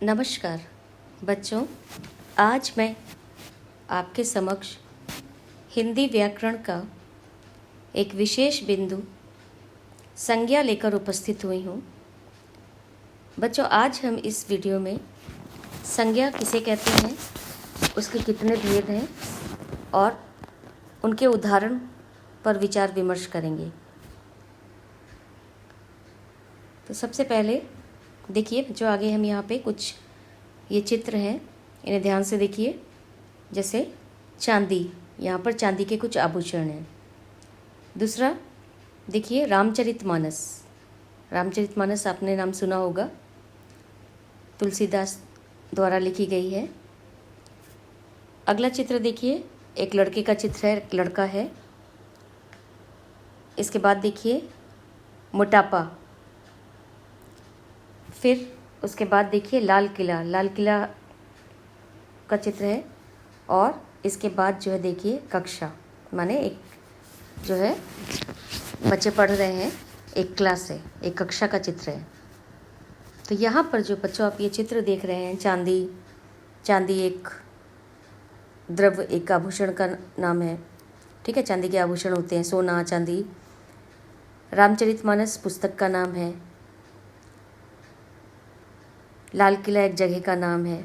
नमस्कार बच्चों, आज मैं आपके समक्ष हिंदी व्याकरण का एक विशेष बिंदु संज्ञा लेकर उपस्थित हुई हूँ। बच्चों, आज हम इस वीडियो में संज्ञा किसे कहते हैं, उसके कितने भेद हैं और उनके उदाहरण पर विचार विमर्श करेंगे। तो सबसे पहले देखिए जो आगे हम यहाँ पे कुछ ये चित्र हैं, इन्हें ध्यान से देखिए। जैसे चांदी, यहाँ पर चांदी के कुछ आभूषण हैं। दूसरा देखिए रामचरितमानस। रामचरितमानस आपने नाम सुना होगा, तुलसीदास द्वारा लिखी गई है। अगला चित्र देखिए, एक लड़के का चित्र है, एक लड़का है। इसके बाद देखिए मोटापा। फिर उसके बाद देखिए लाल किला, लाल किला का चित्र है। और इसके बाद जो है देखिए कक्षा, माने एक जो है बच्चे पढ़ रहे हैं, एक क्लास है, एक कक्षा का चित्र है। तो यहाँ पर जो बच्चों आप ये चित्र देख रहे हैं, चांदी, चांदी एक द्रव्य, एक आभूषण का नाम है। ठीक है, चांदी के आभूषण होते हैं, सोना, चांदी। रामचरितमानस पुस्तक का नाम है। लाल किला एक जगह का नाम है।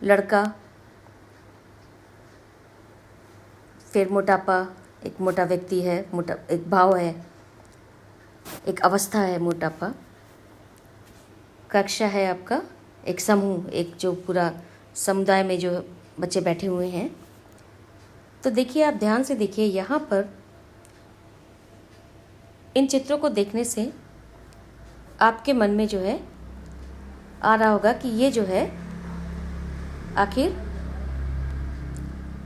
लड़का, फिर मोटापा, एक मोटा व्यक्ति है, मोटा एक भाव है, एक अवस्था है मोटापा। कक्षा है आपका एक समूह, एक जो पूरा समुदाय में जो बच्चे बैठे हुए हैं। तो देखिए आप ध्यान से देखिए, यहाँ पर इन चित्रों को देखने से आपके मन में जो है आ रहा होगा कि ये जो है आखिर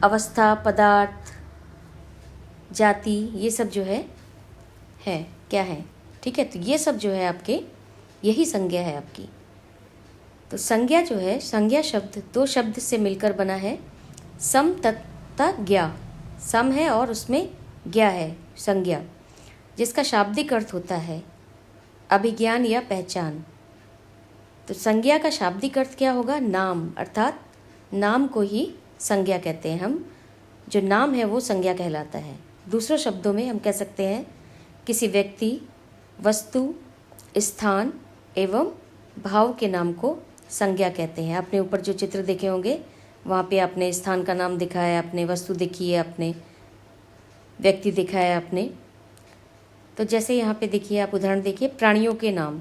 अवस्था, पदार्थ, जाति, ये सब जो है क्या है। ठीक है, तो ये सब जो है आपके, यही संज्ञा है आपकी। तो संज्ञा जो है, संज्ञा शब्द दो शब्द से मिलकर बना है, सम तथा ज्ञा। सम है और उसमें ज्ञा है, संज्ञा, जिसका शाब्दिक अर्थ होता है अभिज्ञान या पहचान। तो संज्ञा का शाब्दिक अर्थ क्या होगा? नाम, अर्थात नाम को ही संज्ञा कहते हैं हम। जो नाम है वो संज्ञा कहलाता है। दूसरे शब्दों में हम कह सकते हैं किसी व्यक्ति, वस्तु, स्थान एवं भाव के नाम को संज्ञा कहते हैं। आपने ऊपर जो चित्र देखे होंगे वहाँ पे आपने स्थान का नाम दिखा है, आपने वस्तु दिखी है, आपने व्यक्ति दिखा है आपने। तो जैसे यहाँ पे देखिए, आप उदाहरण देखिए, प्राणियों के नाम,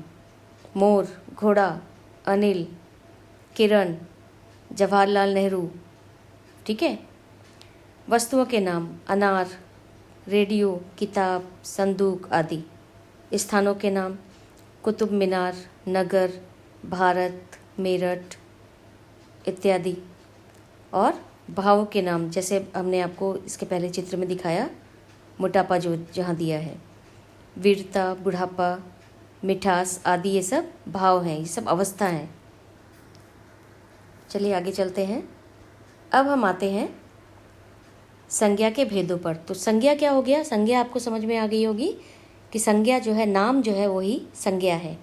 मोर, घोड़ा, अनिल, किरण, जवाहरलाल नेहरू। ठीक है। वस्तुओं के नाम, अनार, रेडियो, किताब, संदूक आदि। स्थानों के नाम, कुतुब मीनार, नगर, भारत, मेरठ इत्यादि। और भावों के नाम, जैसे हमने आपको इसके पहले चित्र में दिखाया, मोटापा जो जहाँ दिया है, वीरता, बुढ़ापा, मिठास आदि, ये सब भाव हैं, ये सब अवस्था हैं। चलिए आगे चलते हैं। अब हम आते हैं संज्ञा के भेदों पर। तो संज्ञा क्या हो गया? संज्ञा आपको समझ में आ गई होगी कि संज्ञा जो है, नाम जो है वही संज्ञा है,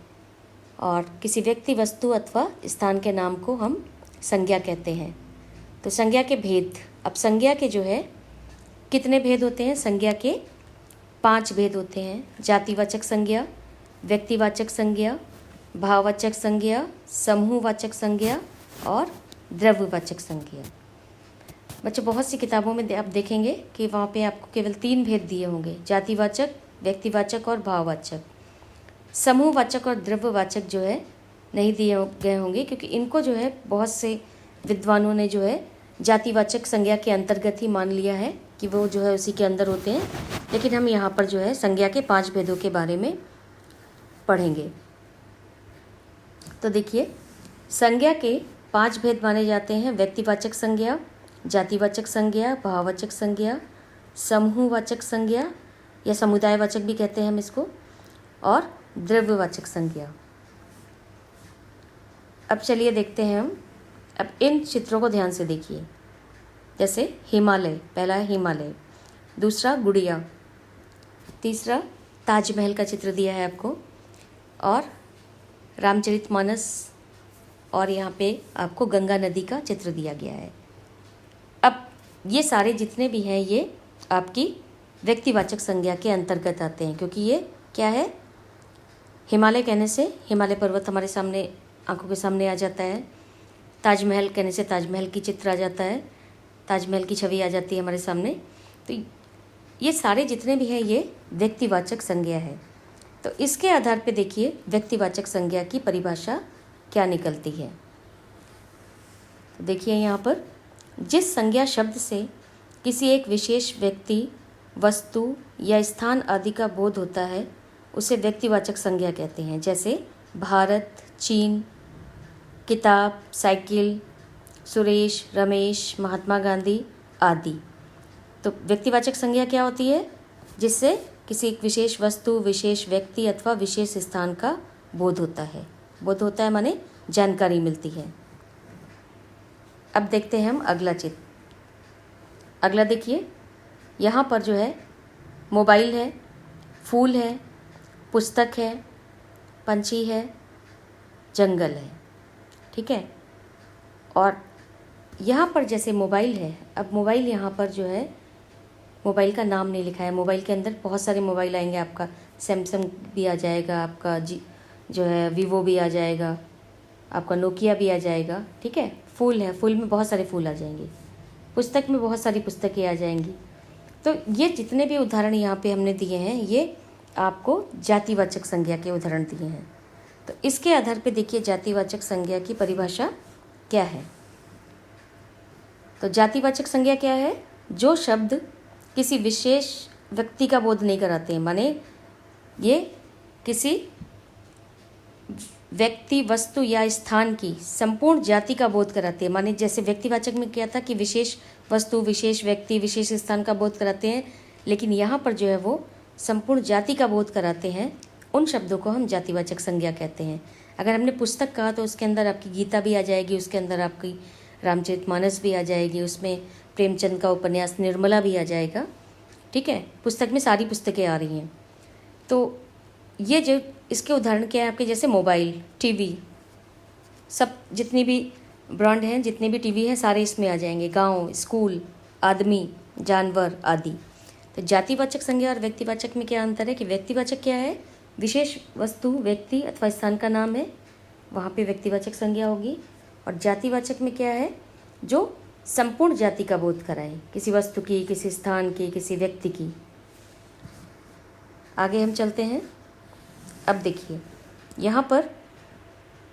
और किसी व्यक्ति, वस्तु अथवा स्थान के नाम को हम संज्ञा कहते हैं। तो संज्ञा के भेद, अब संज्ञा के जो है कितने भेद होते हैं? संज्ञा के 5 भेद होते हैं। जातिवाचक संज्ञा, व्यक्तिवाचक संज्ञा, भाववाचक संज्ञा, समूहवाचक संज्ञा और द्रव्यवाचक संज्ञा। बच्चों, बहुत सी किताबों में आप देखेंगे कि वहाँ पे आपको केवल 3 भेद दिए होंगे, जातिवाचक, व्यक्तिवाचक और भाववाचक। समूहवाचक और द्रव्यवाचक जो है नहीं दिए गए होंगे, क्योंकि इनको जो है बहुत से विद्वानों ने जो है जातिवाचक संज्ञा के अंतर्गत ही मान लिया है कि वो जो है उसी के अंदर होते हैं। लेकिन हम यहाँ पर जो है संज्ञा के 5 भेदों के बारे में पढ़ेंगे। तो देखिए, संज्ञा के 5 भेद माने जाते हैं: व्यक्तिवाचक संज्ञा, जातिवाचक संज्ञा, भाववाचक संज्ञा, समूहवाचक संज्ञा या समुदायवाचक भी कहते हैं हम इसको, और द्रव्यवाचक संज्ञा। अब चलिए देखते हैं हम। अब इन चित्रों को ध्यान से देखिए। जैसे हिमालय, पहला है हिमालय, दूसरा गुड़िया, तीसरा ताजमहल का चित्र दिया है आपको, और रामचरितमानस और यहाँ पे आपको गंगा नदी का चित्र दिया गया है। अब ये सारे जितने भी हैं ये आपकी व्यक्तिवाचक संज्ञा के अंतर्गत आते हैं, क्योंकि ये क्या है, हिमालय कहने से हिमालय पर्वत हमारे सामने आंखों के सामने आ जाता है। ताजमहल कहने से ताजमहल की चित्र आ जाता है, ताजमहल की छवि आ जाती है हमारे सामने। तो ये सारे जितने भी हैं ये व्यक्तिवाचक संज्ञा है। तो इसके आधार पे देखिए व्यक्तिवाचक संज्ञा की परिभाषा क्या निकलती है। तो देखिए यहाँ पर, जिस संज्ञा शब्द से किसी एक विशेष व्यक्ति, वस्तु या स्थान आदि का बोध होता है उसे व्यक्तिवाचक संज्ञा कहते हैं। जैसे भारत, चीन, किताब, साइकिल, सुरेश, रमेश, महात्मा गांधी आदि। तो व्यक्तिवाचक संज्ञा क्या होती है, जिससे किसी एक विशेष वस्तु, विशेष व्यक्ति अथवा विशेष स्थान का बोध होता है। बोध होता है माने जानकारी मिलती है। अब देखते हैं हम अगला चित्र। अगला देखिए, यहाँ पर जो है मोबाइल है, फूल है, पुस्तक है, पंछी है, जंगल है, ठीक है। और यहाँ पर जैसे मोबाइल है, अब मोबाइल यहाँ पर जो है मोबाइल का नाम नहीं लिखा है। मोबाइल के अंदर बहुत सारे मोबाइल आएंगे, आपका सैमसंग भी आ जाएगा, आपका जो है वीवो भी आ जाएगा, आपका नोकिया भी आ जाएगा, ठीक है। फूल है, फूल में बहुत सारे फूल आ जाएंगे, पुस्तक में बहुत सारी पुस्तकें आ जाएंगी। तो ये जितने भी उदाहरण यहाँ पे हमने दिए हैं ये आपको जातिवाचक संज्ञा के उदाहरण दिए हैं। तो इसके आधार पे देखिए जातिवाचक संज्ञा की परिभाषा क्या है। तो जातिवाचक संज्ञा क्या है, जो शब्द किसी विशेष व्यक्ति का बोध नहीं कराते हैं, माने ये किसी व्यक्ति, वस्तु या स्थान की संपूर्ण जाति का बोध कराते हैं। माने जैसे व्यक्तिवाचक में क्या था कि विशेष वस्तु, विशेष व्यक्ति, विशेष स्थान का बोध कराते हैं, लेकिन यहाँ पर जो है वो संपूर्ण जाति का बोध कराते हैं। उन शब्दों को हम जातिवाचक संज्ञा कहते हैं। अगर हमने पुस्तक कहा तो उसके अंदर आपकी गीता भी आ जाएगी, उसके अंदर आपकी रामचरितमानस भी आ जाएगी, उसमें प्रेमचंद का उपन्यास निर्मला भी आ जाएगा, ठीक है। पुस्तक में सारी पुस्तकें आ रही हैं। तो ये जो इसके उदाहरण क्या है आपके, जैसे मोबाइल, टीवी, सब जितनी भी ब्रांड हैं, जितने भी टीवी हैं सारे इसमें आ जाएंगे। गांव, स्कूल, आदमी, जानवर आदि। तो जातिवाचक संज्ञा और व्यक्तिवाचक में क्या अंतर है कि व्यक्तिवाचक क्या है, विशेष वस्तु, व्यक्ति अथवा स्थान का नाम है, वहाँ पे व्यक्तिवाचक संज्ञा होगी। और जातिवाचक में क्या है, जो संपूर्ण जाति का बोध कराए, किसी वस्तु की, किसी स्थान की, किसी व्यक्ति की। आगे हम चलते हैं। अब देखिए यहाँ पर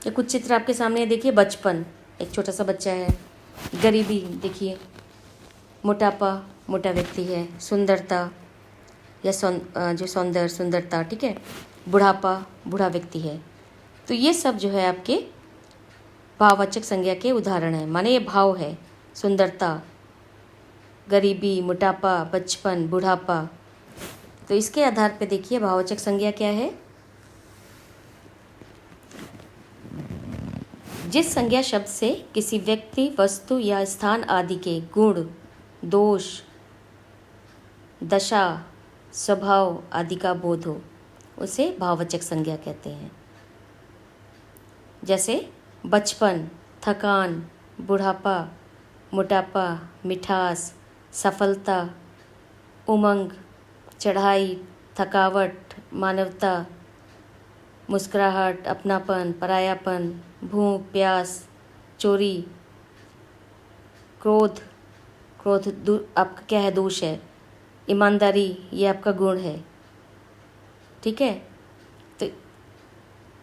ये कुछ चित्र आपके सामने देखिए। बचपन, एक छोटा सा बच्चा है। गरीबी देखिए, मोटापा, मोटा व्यक्ति है। सुंदरता या जो सुंदरता, ठीक है। बुढ़ापा, बूढ़ा व्यक्ति है। तो ये सब जो है आपके भाववाचक संज्ञा के उदाहरण हैं, माने ये भाव है। सुंदरता, गरीबी, मोटापा, बचपन, बुढ़ापा। तो इसके आधार पे देखिए भाववाचक संज्ञा क्या है। जिस संज्ञा शब्द से किसी व्यक्ति, वस्तु या स्थान आदि के गुण, दोष, दशा, स्वभाव आदि का बोध हो उसे भाववाचक संज्ञा कहते हैं। जैसे बचपन, थकान, बुढ़ापा, मोटापा, मिठास, सफलता, उमंग, चढ़ाई, थकावट, मानवता, मुस्कुराहट, अपनापन, परायापन, भूख, प्यास, चोरी, क्रोध, आपका क्या है, दोष है। ईमानदारी, ये आपका गुण है, ठीक है। तो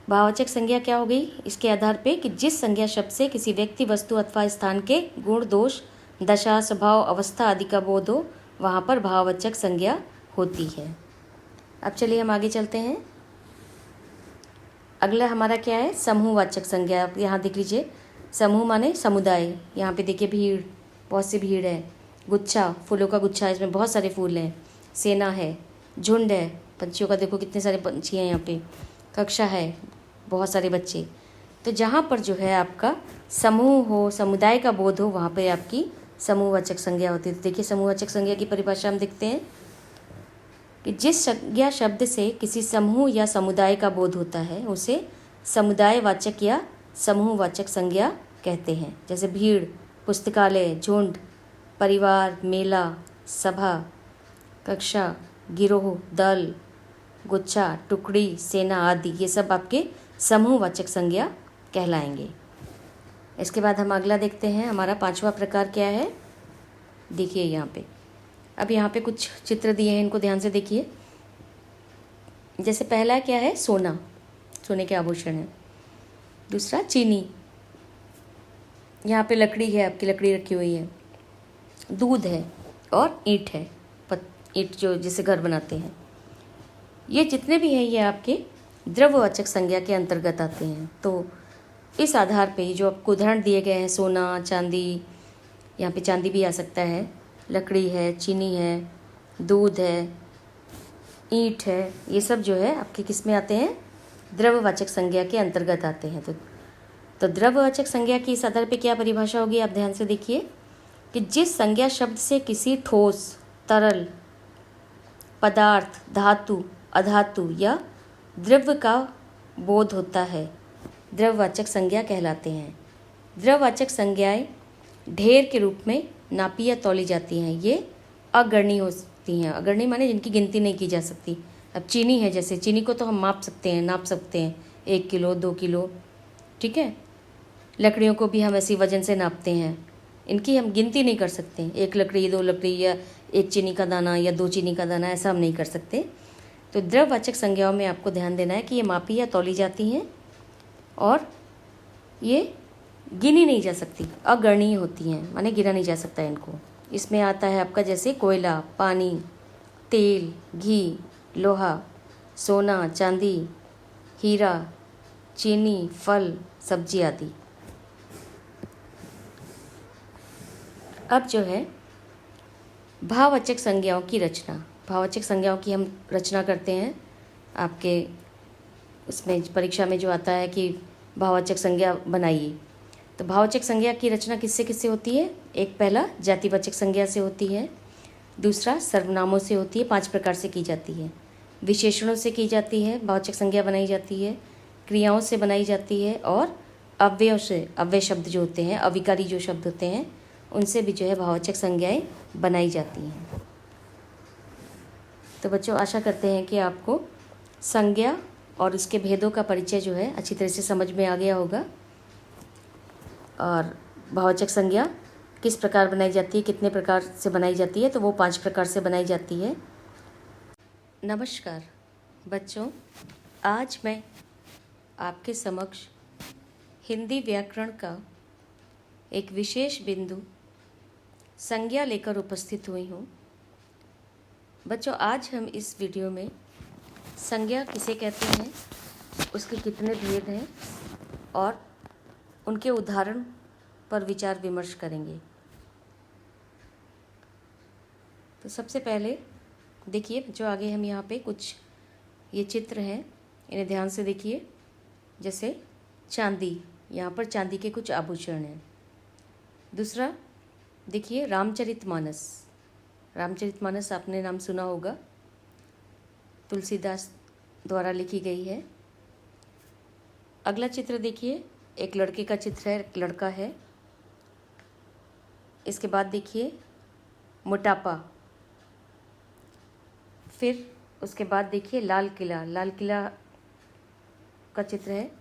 भाववाचक संज्ञा क्या हो गई इसके आधार पे कि जिस संज्ञा शब्द से किसी व्यक्ति, वस्तु अथवा स्थान के गुण, दोष, दशा, स्वभाव, अवस्था आदि का बोध हो वहाँ पर भाववाचक संज्ञा होती है। अब चलिए हम आगे चलते हैं। अगला हमारा क्या है, समूहवाचक संज्ञा। आप यहाँ देख लीजिए, समूह माने समुदाय। यहाँ पे देखिए भीड़, बहुत सी भीड़ है। गुच्छा, फूलों का गुच्छा, इसमें बहुत सारे फूल हैं। सेना है, झुंड है, पंछियों का देखो कितने सारे पंछी हैं यहाँ पे। कक्षा है, बहुत सारे बच्चे। तो जहाँ पर जो है आपका समूह हो, समुदाय का बोध हो, वहाँ पर आपकी समूहवाचक संज्ञा होती है। तो देखिए समूहवाचक संज्ञा की परिभाषा हम देखते हैं कि जिस संज्ञा शब्द से किसी समूह या समुदाय का बोध होता है उसे समुदायवाचक या समूहवाचक संज्ञा कहते हैं। जैसे भीड़, पुस्तकालय, झुंड, परिवार, मेला, सभा, कक्षा, गिरोह, दल, गुच्छा, टुकड़ी, सेना आदि, ये सब आपके समूहवाचक संज्ञा कहलाएंगे। इसके बाद हम अगला देखते हैं। हमारा 5वां प्रकार क्या है, देखिए यहाँ पे। अब यहाँ पे कुछ चित्र दिए हैं, इनको ध्यान से देखिए। जैसे पहला क्या है, सोना, सोने के आभूषण है। दूसरा चीनी, यहाँ पे लकड़ी है, आपकी लकड़ी रखी हुई है। दूध है और ईंट है, ईंट जो जिसे घर बनाते हैं। ये जितने भी हैं ये आपके द्रव्यवाचक संज्ञा के अंतर्गत आते हैं। तो इस आधार पे जो आपको उदाहरण दिए गए हैं, सोना, चांदी, यहाँ पे चांदी भी आ सकता है, लकड़ी है, चीनी है, दूध है, ईंट है, ये सब जो है आपके किस में आते हैं, द्रव्यवाचक संज्ञा के अंतर्गत आते हैं। तो द्रव्यवाचक संज्ञा की इस आधार पे क्या परिभाषा होगी, आप ध्यान से देखिए कि जिस संज्ञा शब्द से किसी ठोस, तरल, पदार्थ, धातु, अधातु या द्रव्य का बोध होता है, द्रव्यवाचक संज्ञा कहलाते हैं। द्रव्यवाचक संज्ञाएं ढेर के रूप में नापी या तौली जाती हैं। ये अगणनीय होती हैं। अगणनीय माने जिनकी गिनती नहीं की जा सकती। अब चीनी है, जैसे चीनी को तो हम माप सकते हैं, नाप सकते हैं, 1 किलो, 2 किलो, ठीक है। लकड़ियों को भी हम ऐसी वजन से नापते हैं, इनकी हम गिनती नहीं कर सकते। 1 लकड़ी, 2 लकड़ी, या 1 चीनी का दाना या 2 चीनी का दाना, ऐसा हम नहीं कर सकते। तो द्रव्यवाचक संज्ञाओं में आपको ध्यान देना है कि ये मापी या तौली जाती हैं और ये गिनी नहीं जा सकती, अगणनीय होती हैं, माने गिना नहीं जा सकता इनको। इसमें आता है आपका जैसे कोयला, पानी, तेल, घी, लोहा, सोना, चांदी, हीरा, चीनी, फल, सब्जी आदि। अब जो है भाववाचक संज्ञाओं की रचना, भाववाचक संज्ञाओं की हम रचना करते हैं। आपके उसमें परीक्षा में जो आता है कि भाववाचक संज्ञा बनाइए, तो भाववाचक संज्ञा की रचना किससे किससे होती है। एक पहला जातिवाचक संज्ञा से होती है, दूसरा सर्वनामों से होती है, 5 प्रकार से की जाती है। विशेषणों से की जाती है, भाववाचक संज्ञा बनाई जाती है, क्रियाओं से बनाई जाती है, और अव्ययों से, अव्यय शब्द जो होते हैं, अविकारी जो शब्द होते हैं, उनसे भी जो है भाववाचक संज्ञाएं बनाई जाती हैं। तो बच्चों, आशा करते हैं कि आपको संज्ञा और उसके भेदों का परिचय जो है अच्छी तरह से समझ में आ गया होगा, और भाववाचक संज्ञा किस प्रकार बनाई जाती है, कितने प्रकार से बनाई जाती है, तो वो 5 प्रकार से बनाई जाती है। नमस्कार बच्चों, आज मैं आपके समक्ष हिंदी व्याकरण का एक विशेष बिंदु संज्ञा लेकर उपस्थित हुई हूँ। बच्चों, आज हम इस वीडियो में संज्ञा किसे कहते हैं, उसके कितने भेद हैं और उनके उदाहरण पर विचार विमर्श करेंगे। तो सबसे पहले देखिए जो आगे हम यहाँ पे कुछ ये चित्र हैं, इन्हें ध्यान से देखिए। जैसे चांदी, यहाँ पर चांदी के कुछ आभूषण हैं। दूसरा देखिए रामचरितमानस, रामचरितमानस आपने नाम सुना होगा, तुलसीदास द्वारा लिखी गई है। अगला चित्र देखिए, एक लड़के का चित्र है, एक लड़का है। इसके बाद देखिए मोटापा, फिर उसके बाद देखिए लाल किला, लाल किला का चित्र है,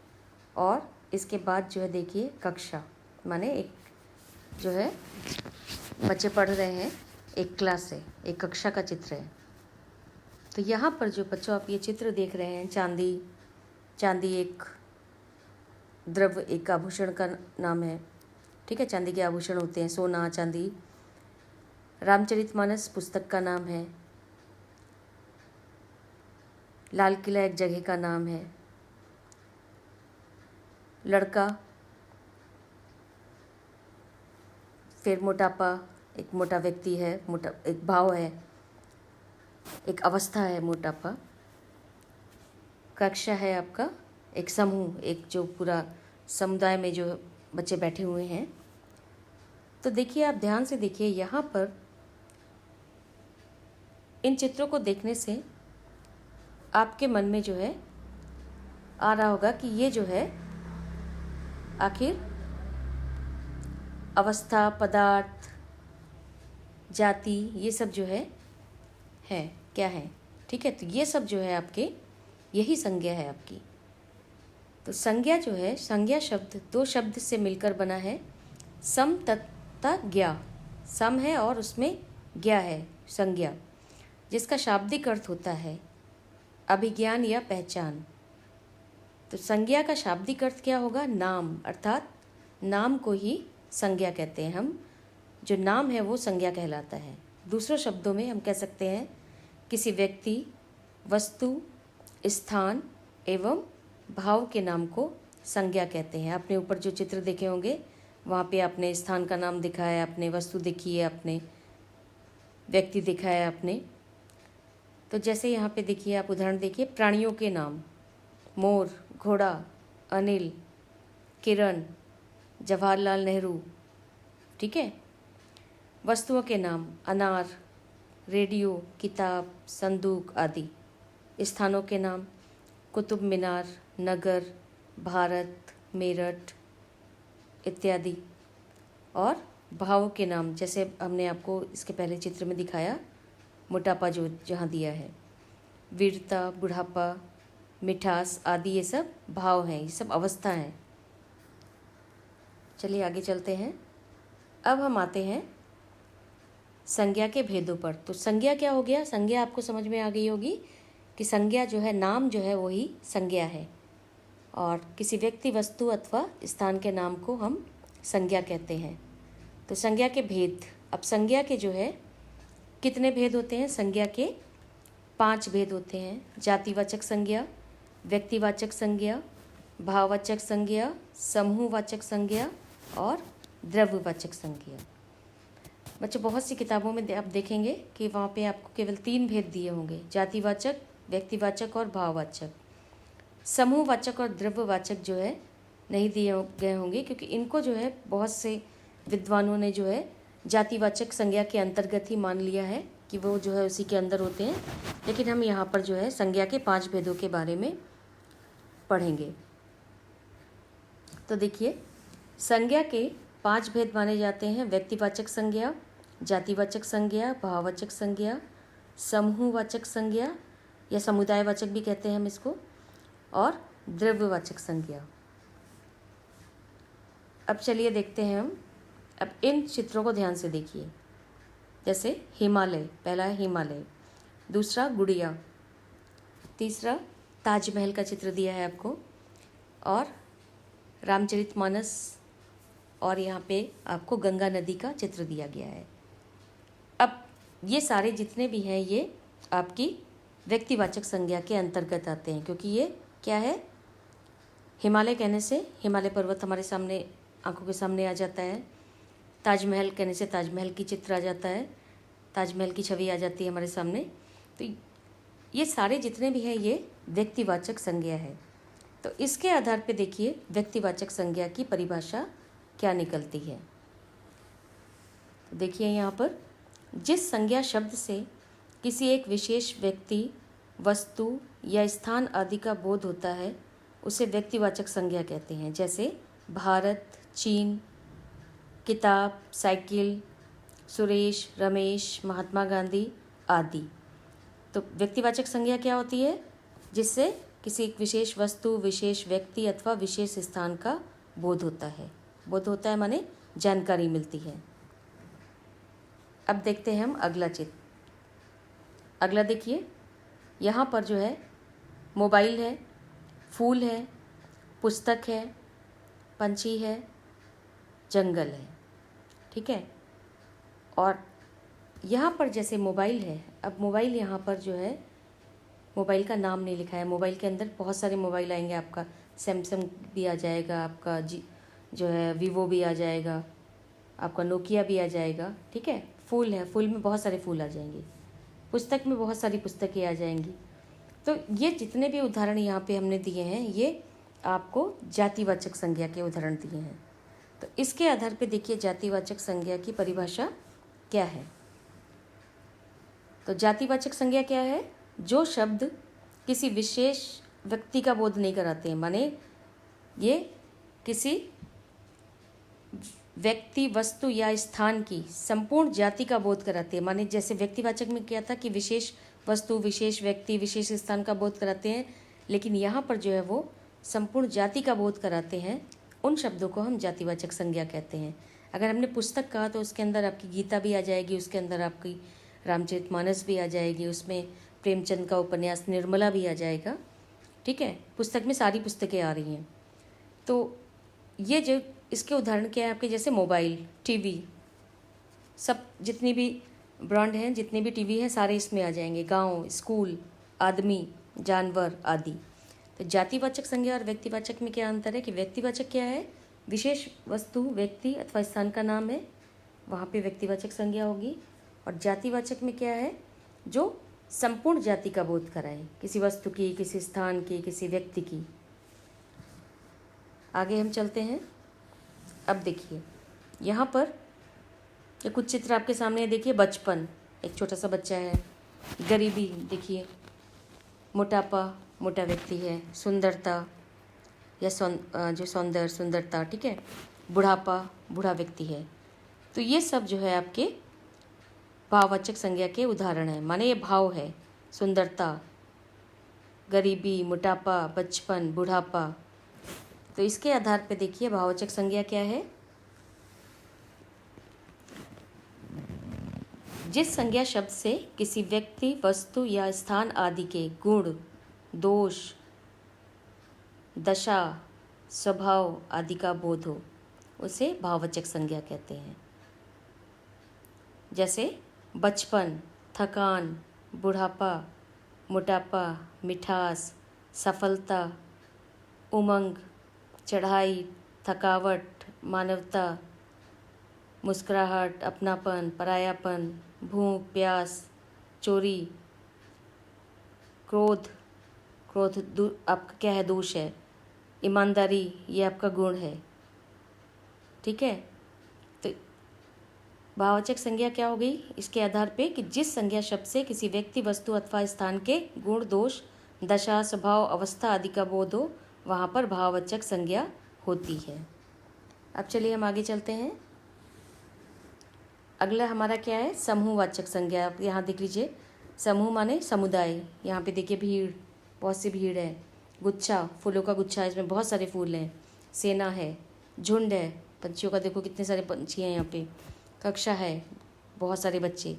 और इसके बाद जो है देखिए कक्षा, माने एक जो है बच्चे पढ़ रहे हैं, एक क्लास है, एक कक्षा का चित्र है। तो यहाँ पर जो बच्चों आप ये चित्र देख रहे हैं, चांदी, चांदी एक द्रव्य, एक आभूषण का नाम है, ठीक है, चांदी के आभूषण होते हैं, सोना, चांदी। रामचरितमानस पुस्तक का नाम है, लाल किला एक जगह का नाम है, लड़का, फिर मोटापा, एक मोटा व्यक्ति है, मोटा एक भाव है, एक अवस्था है मोटापा। कक्षा है आपका एक समूह, एक जो पूरा समुदाय में जो बच्चे बैठे हुए हैं। तो देखिए आप ध्यान से देखिए, यहाँ पर इन चित्रों को देखने से आपके मन में जो है आ रहा होगा कि ये जो है आखिर अवस्था, पदार्थ, जाति, ये सब जो है क्या है। ठीक है, तो ये सब जो है आपके यही संज्ञा है आपकी। तो संज्ञा जो है, संज्ञा शब्द दो शब्द से मिलकर बना है, सम तथा ज्ञा। सम है और उसमें ज्ञा है, संज्ञा, जिसका शाब्दिक अर्थ होता है अभिज्ञान या पहचान। तो संज्ञा का शाब्दिक अर्थ क्या होगा? नाम, अर्थात नाम को ही संज्ञा कहते हैं हम। जो नाम है वो संज्ञा कहलाता है। दूसरे शब्दों में हम कह सकते हैं किसी व्यक्ति, वस्तु, स्थान एवं भाव के नाम को संज्ञा कहते हैं। आपने ऊपर जो चित्र देखे होंगे वहाँ पे आपने स्थान का नाम दिखा है, आपने वस्तु देखी है, आपने व्यक्ति दिखा है आपने। तो जैसे यहाँ पे देखिए, आप उदाहरण देखिए, प्राणियों के नाम मोर, घोड़ा, अनिल, किरण, जवाहरलाल नेहरू। ठीक है। वस्तुओं के नाम अनार, रेडियो, किताब, संदूक आदि। स्थानों के नाम कुतुब मीनार, नगर, भारत, मेरठ इत्यादि। और भावों के नाम जैसे हमने आपको इसके पहले चित्र में दिखाया, मोटापा जो जहाँ दिया है, वीरता, बुढ़ापा, मिठास आदि, ये सब भाव हैं, ये सब अवस्था हैं। चलिए आगे चलते हैं। अब हम आते हैं संज्ञा के भेदों पर। तो संज्ञा क्या हो गया? संज्ञा आपको समझ में आ गई होगी कि संज्ञा जो है, नाम जो है वही संज्ञा है, और किसी व्यक्ति, वस्तु अथवा स्थान के नाम को हम संज्ञा कहते हैं। तो संज्ञा के भेद। अब संज्ञा के जो है कितने भेद होते हैं? संज्ञा के 5 भेद होते हैं। जातिवाचक संज्ञा, व्यक्तिवाचक संज्ञा, भाववाचक संज्ञा, समूहवाचक संज्ञा और द्रव्यवाचक संज्ञा। बच्चों, बहुत सी किताबों में आप देखेंगे कि वहाँ पे आपको केवल 3 भेद दिए होंगे, जातिवाचक, व्यक्तिवाचक और भाववाचक। समूहवाचक और द्रव्यवाचक जो है नहीं दिए गए होंगे, क्योंकि इनको जो है बहुत से विद्वानों ने जो है जातिवाचक संज्ञा के अंतर्गत ही मान लिया है कि वो जो है उसी के अंदर होते हैं। लेकिन हम यहाँ पर जो है संज्ञा के 5 भेदों के बारे में पढ़ेंगे। तो देखिए, संज्ञा के 5 भेद माने जाते हैं। व्यक्तिवाचक संज्ञा, जातिवाचक संज्ञा, भाववाचक संज्ञा, समूहवाचक संज्ञा या समुदायवाचक भी कहते हैं हम इसको, और द्रव्यवाचक संज्ञा। अब चलिए देखते हैं हम। अब इन चित्रों को ध्यान से देखिए। जैसे हिमालय, पहला है हिमालय, दूसरा गुड़िया, तीसरा ताजमहल का चित्र दिया है आपको, और रामचरितमानस, और यहाँ पे आपको गंगा नदी का चित्र दिया गया है। अब ये सारे जितने भी हैं ये आपकी व्यक्तिवाचक संज्ञा के अंतर्गत आते हैं, क्योंकि ये क्या है, हिमालय कहने से हिमालय पर्वत हमारे सामने, आंखों के सामने आ जाता है। ताजमहल कहने से ताजमहल की चित्र आ जाता है, ताजमहल की छवि आ जाती है हमारे सामने। तो ये सारे जितने भी हैं ये व्यक्तिवाचक संज्ञा है। तो इसके आधार पे देखिए व्यक्तिवाचक संज्ञा की परिभाषा क्या निकलती है। तो देखिए यहाँ पर, जिस संज्ञा शब्द से किसी एक विशेष व्यक्ति, वस्तु या स्थान आदि का बोध होता है उसे व्यक्तिवाचक संज्ञा कहते हैं। जैसे भारत, चीन, किताब, साइकिल, सुरेश, रमेश, महात्मा गांधी आदि। तो व्यक्तिवाचक संज्ञा क्या होती है? जिससे किसी एक विशेष वस्तु, विशेष व्यक्ति अथवा विशेष स्थान का बोध होता है। बोध होता है माने जानकारी मिलती है। अब देखते हैं हम अगला चित्र। अगला देखिए, यहाँ पर जो है मोबाइल है, फूल है, पुस्तक है, पंछी है, जंगल है। ठीक है। और यहाँ पर जैसे मोबाइल है, अब मोबाइल यहाँ पर जो है मोबाइल का नाम नहीं लिखा है। मोबाइल के अंदर बहुत सारे मोबाइल आएंगे, आपका सैमसंग भी आ जाएगा, आपका जो है वीवो भी आ जाएगा, आपका नोकिया भी आ जाएगा। ठीक है। फूल है, फूल में बहुत सारे फूल आ जाएंगे, पुस्तक में बहुत सारी पुस्तकें आ जाएंगी। तो ये जितने भी उदाहरण यहाँ पे हमने दिए हैं ये आपको जातिवाचक संज्ञा के उदाहरण दिए हैं। तो इसके आधार पे देखिए जातिवाचक संज्ञा की परिभाषा क्या है। तो जातिवाचक संज्ञा क्या है? जो शब्द किसी विशेष व्यक्ति का बोध नहीं कराते हैं, माने ये किसी व्यक्ति, वस्तु या स्थान की संपूर्ण जाति का बोध कराते हैं। माने जैसे व्यक्तिवाचक में क्या था कि विशेष वस्तु, विशेष व्यक्ति, विशेष स्थान का बोध कराते हैं, लेकिन यहाँ पर जो है वो संपूर्ण जाति का बोध कराते हैं। उन शब्दों को हम जातिवाचक संज्ञा कहते हैं। अगर हमने पुस्तक कहा तो उसके अंदर आपकी गीता भी आ जाएगी, उसके अंदर आपकी रामचरितमानस भी आ जाएगी, उसमें प्रेमचंद का उपन्यास निर्मला भी आ जाएगा। ठीक है, पुस्तक में सारी पुस्तकें आ रही हैं। तो ये जो इसके उदाहरण क्या है आपके, जैसे मोबाइल, टीवी, सब जितनी भी ब्रांड हैं, जितने भी टीवी हैं, सारे इसमें आ जाएंगे। गांव, स्कूल, आदमी, जानवर आदि। तो जातिवाचक संज्ञा और व्यक्तिवाचक में क्या अंतर है कि व्यक्तिवाचक क्या है, विशेष वस्तु, व्यक्ति अथवा स्थान का नाम है, वहाँ पे व्यक्तिवाचक संज्ञा होगी। और जातिवाचक में क्या है, जो संपूर्ण जाति का बोध कराए, किसी वस्तु की, किसी स्थान की, किसी व्यक्ति की। आगे हम चलते हैं। अब देखिए यहाँ पर ये कुछ चित्र आपके सामने है। देखिए बचपन, एक छोटा सा बच्चा है। गरीबी देखिए, मोटापा, मोटा व्यक्ति है। सुंदरता या जो सुंदरता, ठीक है। बुढ़ापा, बूढ़ा व्यक्ति है। तो ये सब जो है आपके भाववाचक संज्ञा के उदाहरण हैं। माने ये भाव है, सुंदरता, गरीबी, मोटापा, बचपन, बुढ़ापा। तो इसके आधार पे देखिए भाववाचक संज्ञा क्या है। जिस संज्ञा शब्द से किसी व्यक्ति, वस्तु या स्थान आदि के गुण, दोष, दशा, स्वभाव आदि का बोध हो, उसे भाववाचक संज्ञा कहते हैं। जैसे बचपन, थकान, बुढ़ापा, मोटापा, मिठास, सफलता, उमंग, चढ़ाई, थकावट, मानवता, मुस्कुराहट, अपनापन, परायापन, भूख, प्यास, चोरी, क्रोध आपका क्या है, दोष है। ईमानदारी, ये आपका गुण है। ठीक है। तो भाववाचक संज्ञा क्या हो गई, इसके आधार पे कि जिस संज्ञा शब्द से किसी व्यक्ति, वस्तु अथवा स्थान के गुण, दोष, दशा, स्वभाव, अवस्था आदि का बोध हो, वहाँ पर भाववाचक संज्ञा होती है। अब चलिए हम आगे चलते हैं। अगला हमारा क्या है, समूहवाचक संज्ञा। आप यहाँ देख लीजिए, समूह माने समुदाय। यहाँ पे देखिए भीड़, बहुत सी भीड़ है। गुच्छा, फूलों का गुच्छा, इसमें बहुत सारे फूल हैं। सेना है, झुंड है, पंछियों का देखो कितने सारे पंछी हैं यहाँ पे। कक्षा है, बहुत सारे बच्चे।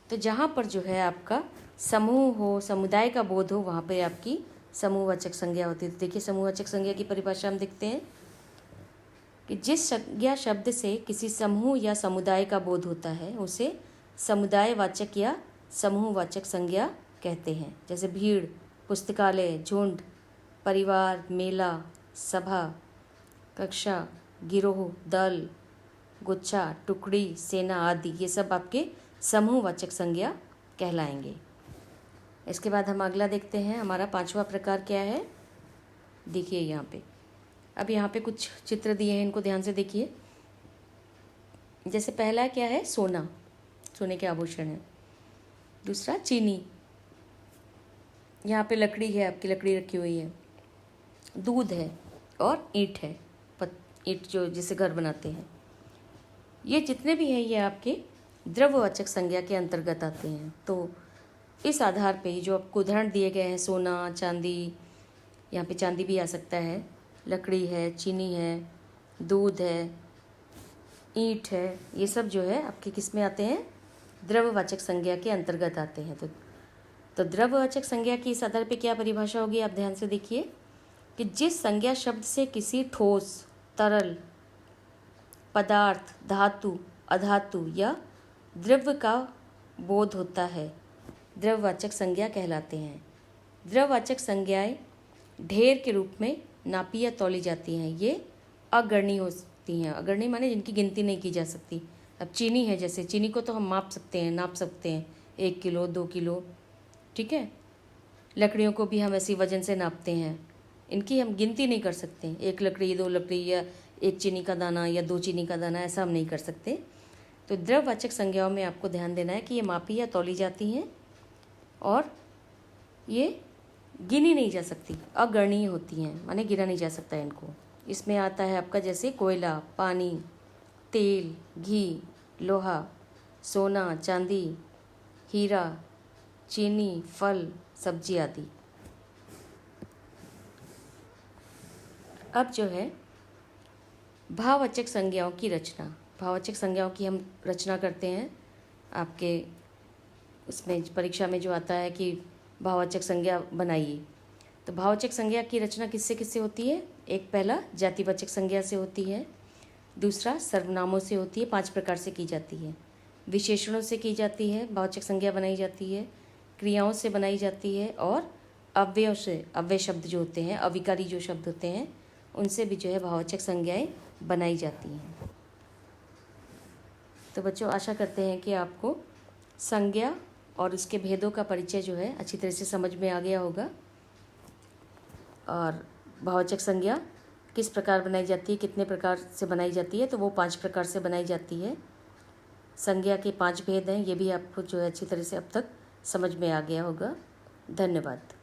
तो जहाँ पर जो है आपका समूह हो, समुदाय का बोध हो, वहाँ पे आपकी समूहवाचक संज्ञा होती है। तो देखिए समूहवाचक संज्ञा की परिभाषा हम देखते हैं कि जिस संज्ञा शब्द से किसी समूह या समुदाय का बोध होता है, उसे समुदायवाचक या समूहवाचक संज्ञा कहते हैं। जैसे भीड़, पुस्तकालय, झुंड, परिवार, मेला, सभा, कक्षा, गिरोह, दल, गुच्छा, टुकड़ी, सेना आदि, ये सब आपके समूहवाचक संज्ञा कहलाएंगे। इसके बाद हम अगला देखते हैं, हमारा 5वां प्रकार क्या है। देखिए यहाँ पे, अब यहाँ पे कुछ चित्र दिए हैं, इनको ध्यान से देखिए। जैसे पहला क्या है, सोना, सोने के आभूषण है। दूसरा चीनी, यहाँ पे लकड़ी है, आपकी लकड़ी रखी हुई है। दूध है और ईंट है, ईंट जो जिससे घर बनाते हैं। ये जितने भी हैं ये आपके द्रव्यवाचक संज्ञा के अंतर्गत आते हैं। तो इस आधार पे जो आपको उदाहरण दिए गए हैं, सोना, चांदी, यहाँ पे चांदी भी आ सकता है, लकड़ी है, चीनी है, दूध है, ईंट है, ये सब जो है आपके किस में आते हैं, द्रव्यवाचक संज्ञा के अंतर्गत आते हैं। तो द्रव्यवाचक संज्ञा की इस आधार पे क्या परिभाषा होगी, आप ध्यान से देखिए कि जिस संज्ञा शब्द से किसी ठोस, तरल, पदार्थ, धातु, अधातु या द्रव्य का बोध होता है, द्रव्यवाचक संज्ञा कहलाते हैं। द्रव्यवाचक संज्ञाएं ढेर के रूप में नापी या तौली जाती हैं। ये अगणनीय होती हैं। अगणनीय माने जिनकी गिनती नहीं की जा सकती। अब चीनी है, जैसे चीनी को तो हम माप सकते हैं, नाप सकते हैं, 1 किलो, 2 किलो, ठीक है। लकड़ियों को भी हम ऐसी वजन से नापते हैं, इनकी हम गिनती नहीं कर सकते। 1 लकड़ी, 2 लकड़ी, या 1 चीनी का दाना या 2 चीनी का दाना, ऐसा हम नहीं कर सकते। तो द्रव्यवाचक संज्ञाओं में आपको ध्यान देना है कि ये मापी या तौली जाती हैं और ये गिनी नहीं जा सकती, अगणनीय होती हैं, माने गिना नहीं जा सकता इनको। इसमें आता है आपका जैसे कोयला, पानी, तेल, घी, लोहा, सोना, चांदी, हीरा, चीनी, फल, सब्जी आदि। अब जो है भाववाचक संज्ञाओं की रचना, भाववाचक संज्ञाओं की हम रचना करते हैं। आपके उसमें परीक्षा में जो आता है कि भाववाचक संज्ञा बनाइए, तो भाववाचक संज्ञा की रचना किससे किससे होती है? एक पहला जातिवाचक संज्ञा से होती है, दूसरा सर्वनामों से होती है, 5 प्रकार से की जाती है। विशेषणों से की जाती है, भाववाचक संज्ञा बनाई जाती है, क्रियाओं से बनाई जाती है, और अव्ययों से, अव्यय शब्द जो होते हैं, अविकारी जो शब्द होते हैं, उनसे भी जो है भाववाचक संज्ञाएं बनाई जाती हैं। तो बच्चों, आशा करते हैं कि आपको संज्ञा और उसके भेदों का परिचय जो है अच्छी तरह से समझ में आ गया होगा, और भाववाचक संज्ञा किस प्रकार बनाई जाती है, कितने प्रकार से बनाई जाती है, तो वो 5 प्रकार से बनाई जाती है। संज्ञा के 5 भेद हैं, ये भी आपको जो है अच्छी तरह से अब तक समझ में आ गया होगा। धन्यवाद।